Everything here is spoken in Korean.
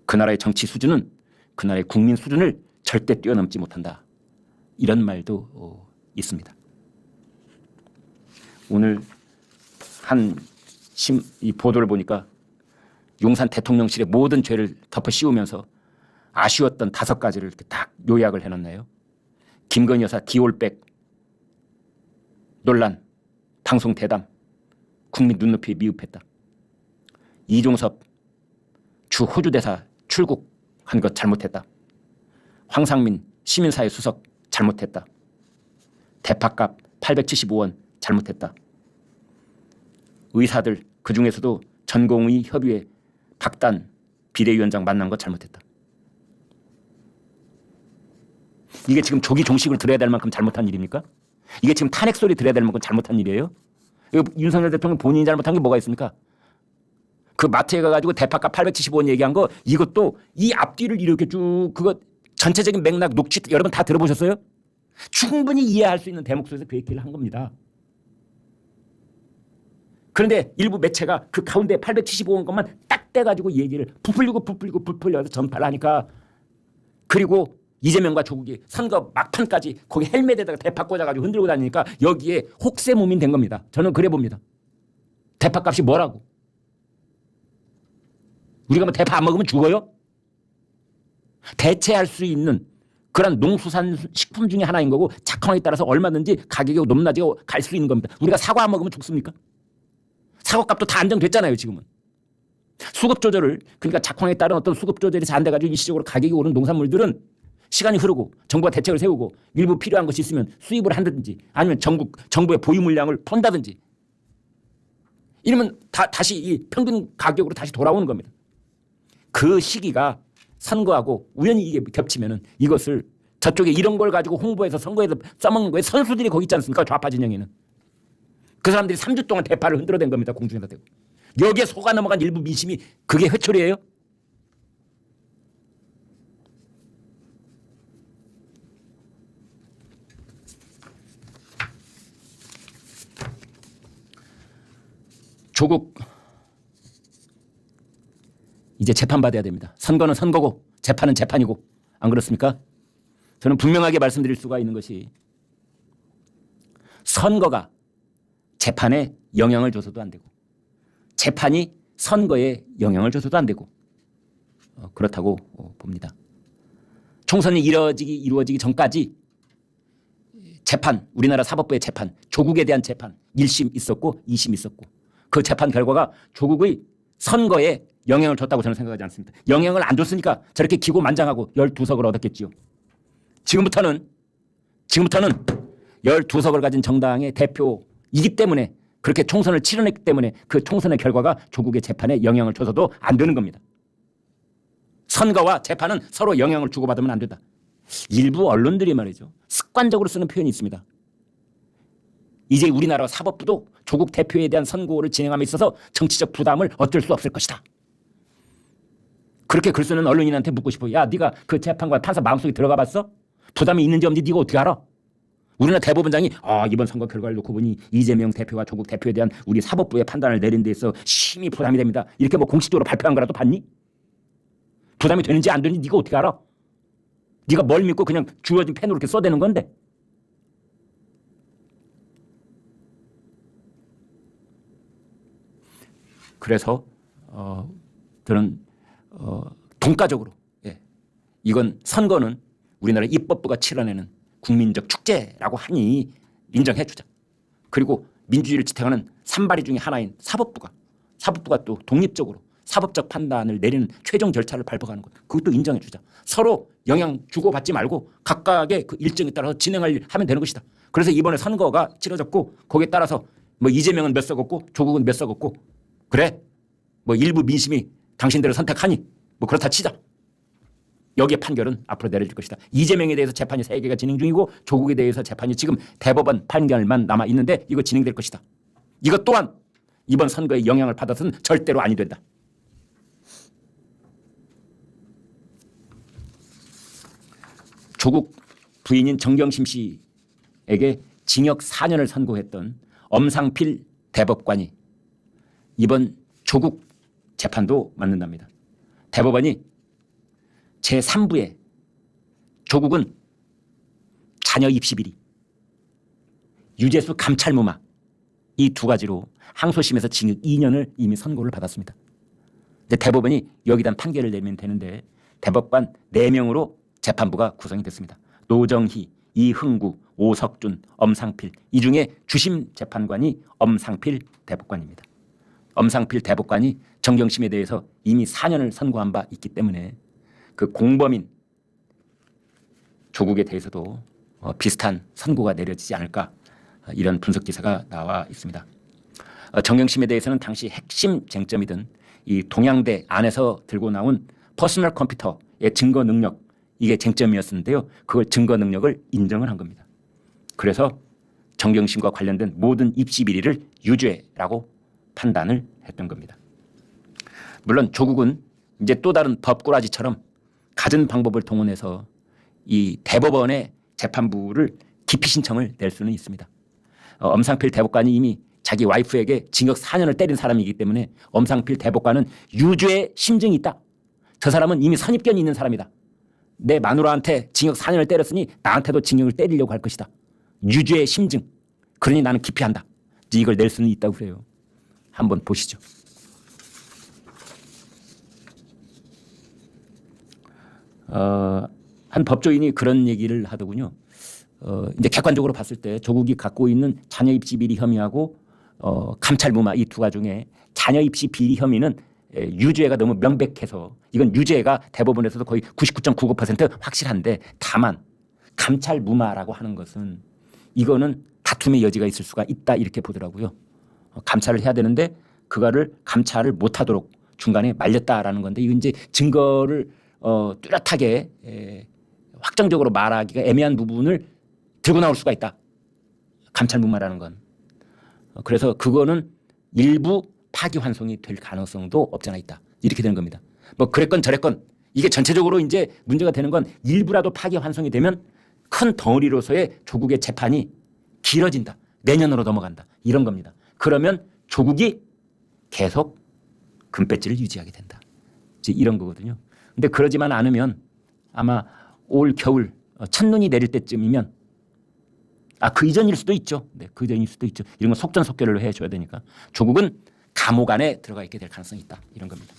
그 나라의 정치 수준은 그 나라의 국민 수준을 절대 뛰어넘지 못한다. 이런 말도 있습니다. 오늘 이 보도를 보니까 용산 대통령실의 모든 죄를 덮어 씌우면서 아쉬웠던 5가지를 이렇게 딱 요약을 해놨나요? 김건희 여사 디올백 논란, 방송 대담, 국민 눈높이에 미흡했다. 이종섭 주 호주 대사 출국한 것 잘못했다. 황상민 시민사회 수석 잘못했다. 대파값 875원 잘못했다. 의사들 그중에서도 전공의 협의회 박단 비대위원장 만난 것 잘못했다. 이게 지금 조기 종식을 들어야 될 만큼 잘못한 일입니까? 이게 지금 탄핵 소리 들어야 될 만큼 잘못한 일이에요? 윤석열 대통령 본인이 잘못한 게 뭐가 있습니까? 그 마트에 가가지고 대파값 875원 얘기한 거 이것도 이 앞뒤를 이렇게 쭉 그거 전체적인 맥락 녹취 여러분 다 들어보셨어요? 충분히 이해할 수 있는 대목 속에서 그 얘기를 한 겁니다. 그런데 일부 매체가 그 가운데 875원 것만 딱 떼가지고 얘기를 부풀려서 전파를 하니까 그리고 이재명과 조국이 선거 막판까지 거기 헬멧에다가 대파 꽂아가지고 흔들고 다니니까 여기에 혹세무민 된 겁니다. 저는 그래 봅니다. 대파값이 뭐라고? 우리가 뭐 대파 안 먹으면 죽어요? 대체할 수 있는 그런 농수산식품 중에 하나인 거고 작황에 따라서 얼마든지 가격이 높낮이가 갈 수 있는 겁니다. 우리가 사과 안 먹으면 죽습니까? 사과값도 다 안정됐잖아요. 지금은. 수급 조절을 그러니까 작황에 따른 어떤 수급 조절이 잘 안 돼가지고 일시적으로 가격이 오른 농산물들은 시간이 흐르고 정부가 대책을 세우고 일부 필요한 것이 있으면 수입을 한다든지 아니면 정부의 보유 물량을 펀다든지 이러면 다시 이 평균 가격으로 다시 돌아오는 겁니다. 그 시기가 선거하고 우연히 이게 겹치면은 이것을 저쪽에 이런 걸 가지고 홍보해서 선거에서 써먹는 거에 선수들이 거기 있지 않습니까? 좌파 진영에는. 그 사람들이 3주 동안 대파를 흔들어댄 겁니다. 공중에다 대고. 여기에 속아 넘어간 일부 민심이 그게 회초리예요? 조국 이제 재판받아야 됩니다. 선거는 선거고 재판은 재판이고 안 그렇습니까? 저는 분명하게 말씀드릴 수가 있는 것이 선거가 재판에 영향을 줘서도 안 되고 재판이 선거에 영향을 줘서도 안 되고 그렇다고 봅니다. 총선이 이루어지기 전까지 재판, 우리나라 사법부의 재판, 조국에 대한 재판 1심 있었고 2심 있었고 그 재판 결과가 조국의 선거에 영향을 줬다고 저는 생각하지 않습니다. 영향을 안 줬으니까 저렇게 기고만장하고 12석을 얻었겠지요. 지금부터는 12석을 가진 정당의 대표이기 때문에 그렇게 총선을 치러냈기 때문에 그 총선의 결과가 조국의 재판에 영향을 줘서도 안 되는 겁니다. 선거와 재판은 서로 영향을 주고받으면 안 된다. 일부 언론들이 말이죠. 습관적으로 쓰는 표현이 있습니다. 이제 우리나라 사법부도 조국 대표에 대한 선고를 진행함에 있어서 정치적 부담을 어쩔 수 없을 것이다. 그렇게 글 쓰는 언론인한테 묻고 싶어. 야, 네가 그 재판관 판사 마음속에 들어가 봤어? 부담이 있는지 없는지 네가 어떻게 알아? 우리나라 대법원장이 이번 선거 결과를 놓고 보니 이재명 대표와 조국 대표에 대한 우리 사법부의 판단을 내린 데 있어 심히 부담이 됩니다. 이렇게 뭐 공식적으로 발표한 거라도 봤니? 부담이 되는지 안 되는지 네가 어떻게 알아? 네가 뭘 믿고 그냥 주어진 펜으로 이렇게 써대는 건데. 그래서 저는 동가적으로 이건 선거는 우리나라 입법부가 치러내는 국민적 축제라고 하니 인정해 주자. 그리고 민주주의를 지탱하는 산발이 중에 하나인 사법부가 또 독립적으로 사법적 판단을 내리는 최종 절차를 밟아가는 것. 그것도 인정해 주자. 서로 영향 주고받지 말고 각각의 그 일정에 따라서 하면 되는 것이다. 그래서 이번에 선거가 치러졌고 거기에 따라서 뭐 이재명은 몇 석 얻고 조국은 몇 석 얻고 그래 뭐 일부 민심이 당신들을 선택하니 뭐 그렇다 치자. 여기에 판결은 앞으로 내려질 것이다. 이재명에 대해서 재판이 3개가 진행 중이고 조국에 대해서 재판이 지금 대법원 판결만 남아 있는데 이거 진행될 것이다. 이것 또한 이번 선거에 영향을 받아서는 절대로 아니 된다. 조국 부인인 정경심 씨에게 징역 4년을 선고했던 엄상필 대법관이 이번 조국 재판도 맡는답니다. 대법원이 제3부에 조국은 자녀 입시 비리, 유재수 감찰 무마 이 두 가지로 항소심에서 징역 2년을 이미 선고를 받았습니다. 이제 대법원이 여기에 대한 판결을 내리면 되는데 대법관 4명으로 재판부가 구성이 됐습니다. 노정희, 이흥구, 오석준, 엄상필 이 중에 주심 재판관이 엄상필 대법관입니다. 엄상필 대법관이 정경심에 대해서 이미 4년을 선고한 바 있기 때문에 그 공범인 조국에 대해서도 비슷한 선고가 내려지지 않을까 이런 분석 기사가 나와 있습니다. 정경심에 대해서는 당시 핵심 쟁점이던 이 동양대 안에서 들고 나온 퍼스널 컴퓨터의 증거 능력 이게 쟁점이었는데요. 그걸 증거 능력을 인정을 한 겁니다. 그래서 정경심과 관련된 모든 입시 비리를 유죄라고 판단을 했던 겁니다. 물론 조국은 이제 또 다른 법꾸라지처럼 갖은 방법을 동원해서 이 대법원의 재판부를 기피 신청을 낼 수는 있습니다. 엄상필 대법관이 이미 자기 와이프에게 징역 4년을 때린 사람이기 때문에 엄상필 대법관은 유죄의 심증이 있다. 저 사람은 이미 선입견이 있는 사람이다. 내 마누라한테 징역 4년을 때렸으니 나한테도 징역을 때리려고 할 것이다. 유죄의 심증. 그러니 나는 기피한다. 이걸 낼 수는 있다고 그래요. 한번 보시죠. 한 법조인이 그런 얘기를 하더군요. 이제 객관적으로 봤을 때 조국이 갖고 있는 자녀 입시 비리 혐의하고 감찰 무마 이 두 가지 중에 자녀 입시 비리 혐의는 유죄가 너무 명백해서 이건 유죄가 대법원에서도 거의 99.99% 확실한데 다만 감찰 무마라고 하는 것은 이거는 다툼의 여지가 있을 수가 있다 이렇게 보더라고요. 감찰을 해야 되는데 그거를 감찰을 못하도록 중간에 말렸다라는 건데 이건 이제 증거를 뚜렷하게 확정적으로 말하기가 애매한 부분을 들고 나올 수가 있다. 감찰 무마라는 건. 그래서 그거는 일부 파기환송이 될 가능성도 없잖아 있다. 이렇게 되는 겁니다. 뭐 그랬건 저랬건 이게 전체적으로 이제 문제가 되는 건 일부라도 파기환송이 되면 큰 덩어리로서의 조국의 재판이 길어진다. 내년으로 넘어간다. 이런 겁니다. 그러면 조국이 계속 금배지를 유지하게 된다. 이제 이런 거거든요. 근데 그러지만 않으면 아마 올 겨울 첫눈이 내릴 때쯤이면 그 이전일 수도 있죠. 네, 그 이전일 수도 있죠. 이런 건 속전속결로 해줘야 되니까 조국은 감옥 안에 들어가 있게 될 가능성이 있다. 이런 겁니다.